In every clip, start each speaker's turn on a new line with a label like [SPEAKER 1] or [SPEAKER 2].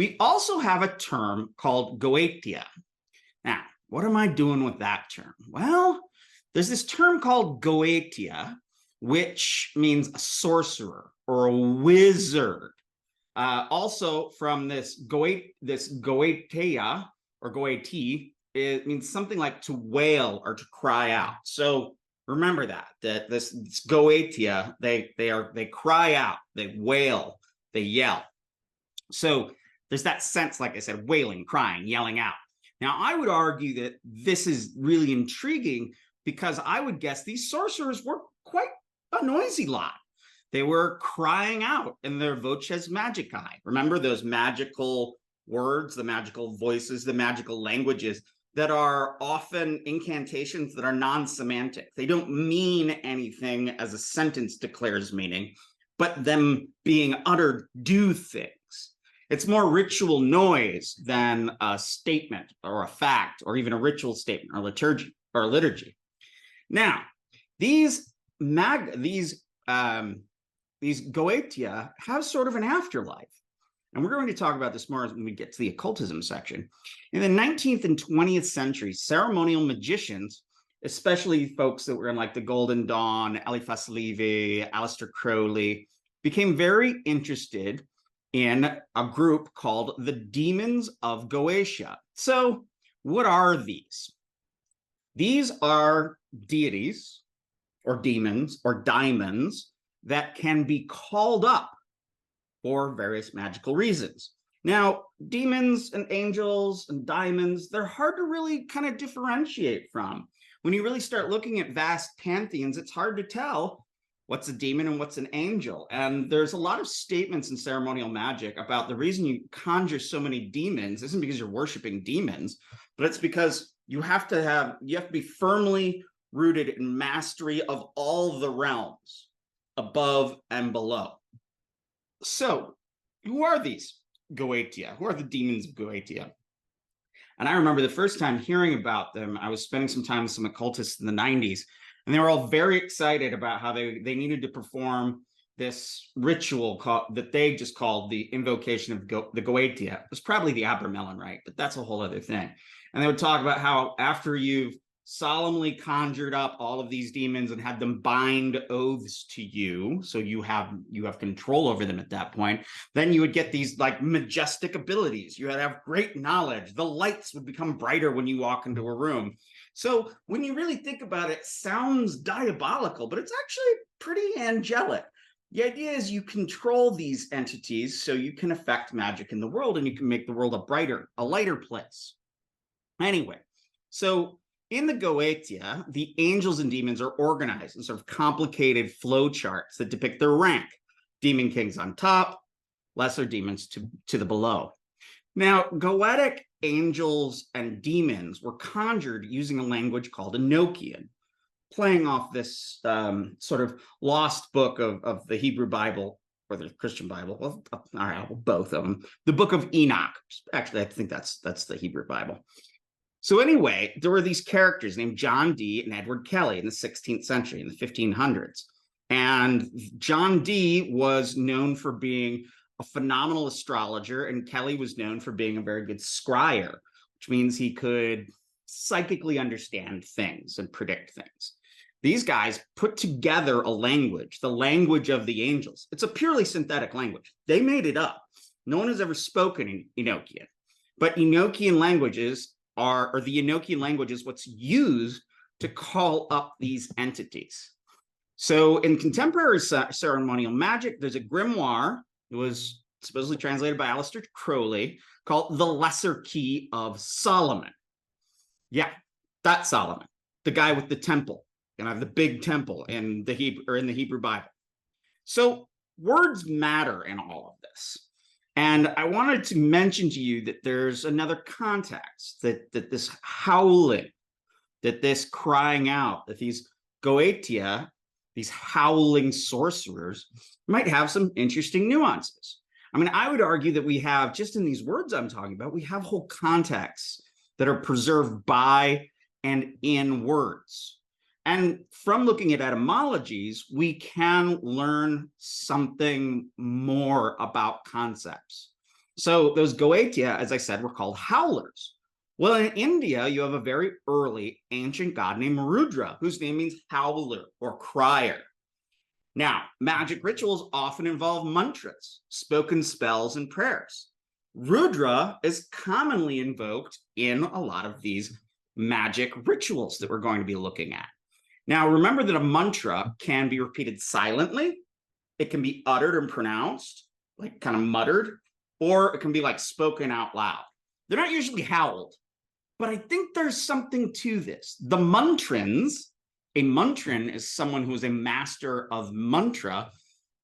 [SPEAKER 1] We also have a term called Goetia. Now, what am I doing with that term? Well, there's this term called Goetia, which means a sorcerer or a wizard. Also, from this Goetia or Goeti, it means something like to wail or to cry out. So remember that this Goetia, they cry out, they wail, they yell. So there's that sense, like I said, wailing, crying, yelling out. Now, I would argue that this is really intriguing because I would guess these sorcerers were quite a noisy lot. They were crying out in their voces magicae. Remember those magical words, the magical voices, the magical languages that are often incantations that are non-semantic. They don't mean anything as a sentence declares meaning, but them being uttered do things. It's more ritual noise than a statement or a fact or even a ritual statement or liturgy. Now, these Goetia have sort of an afterlife. And we're going to talk about this more when we get to the occultism section. In the 19th and 20th century, ceremonial magicians, especially folks that were in like the Golden Dawn, Eliphas Levi, Aleister Crowley, became very interested in a group called the Demons of Goetia. So what are these? These are deities or demons or daimons that can be called up for various magical reasons. Now, demons and angels and daimons, they're hard to really kind of differentiate from. When you really start looking at vast pantheons, it's hard to tell what's a demon and what's an angel. And there's a lot of statements in ceremonial magic about the reason you conjure so many demons isn't because you're worshiping demons, but it's because you have to be firmly rooted in mastery of all the realms above and below. So, who are these Goetia? Who are the demons of Goetia? And I remember the first time hearing about them, I was spending some time with some occultists in the 90s, and they were all very excited about how they needed to perform this ritual that they just called the invocation of the Goetia. It was probably the Abramelin rite, but that's a whole other thing. And they would talk about how after you've solemnly conjured up all of these demons and had them bind oaths to you, so you have control over them at that point, then you would get these like majestic abilities. You would have great knowledge. The lights would become brighter when you walk into a room. So when you really think about it, it sounds diabolical, but it's actually pretty angelic. The idea is you control these entities so you can affect magic in the world and you can make the world a lighter place. Anyway, so in the Goetia, the angels and demons are organized in sort of complicated flow charts that depict their rank. Demon kings on top, lesser demons to the below. Now, Goetic angels and demons were conjured using a language called Enochian, playing off this sort of lost book of the Hebrew Bible or the Christian Bible. Well, all right, both of them. The book of Enoch. Actually, I think that's the Hebrew Bible. So anyway, there were these characters named John Dee and Edward Kelly in the 16th century, in the 1500s. And John Dee was known for being a phenomenal astrologer, and Kelly was known for being a very good scryer, which means he could psychically understand things and predict things. These guys put together a language, the language of the angels. It's a purely synthetic language. They made it up. No one has ever spoken in Enochian. But Enochian languages the Enochian language is what's used to call up these entities. So in contemporary ceremonial magic, there's a grimoire. It was supposedly translated by Aleister Crowley, called The Lesser Key of Solomon. Yeah, that's Solomon, the guy with the temple, the big temple in the Hebrew Bible. So words matter in all of this. And I wanted to mention to you that there's another context, that this howling, that this crying out, that these Goetia, these howling sorcerers, might have some interesting nuances. I mean, I would argue that we have, just in these words I'm talking about, we have whole contexts that are preserved by and in words. And from looking at etymologies, we can learn something more about concepts. So those Goetia, as I said, were called howlers. Well, in India, you have a very early ancient god named Rudra, whose name means howler or crier. Now, magic rituals often involve mantras, spoken spells, and prayers. Rudra is commonly invoked in a lot of these magic rituals that we're going to be looking at. Now, remember that a mantra can be repeated silently, it can be uttered and pronounced, like kind of muttered, or it can be like spoken out loud. They're not usually howled, but I think there's something to this. The mantrins, a mantrin is someone who is a master of mantra,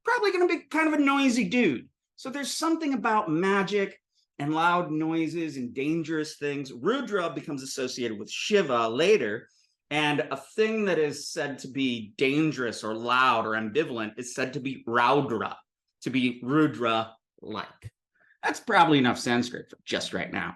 [SPEAKER 1] probably going to be kind of a noisy dude. So there's something about magic and loud noises and dangerous things. Rudra becomes associated with Shiva later, and a thing that is said to be dangerous or loud or ambivalent is said to be Raudra, to be Rudra-like. That's probably enough Sanskrit for just right now.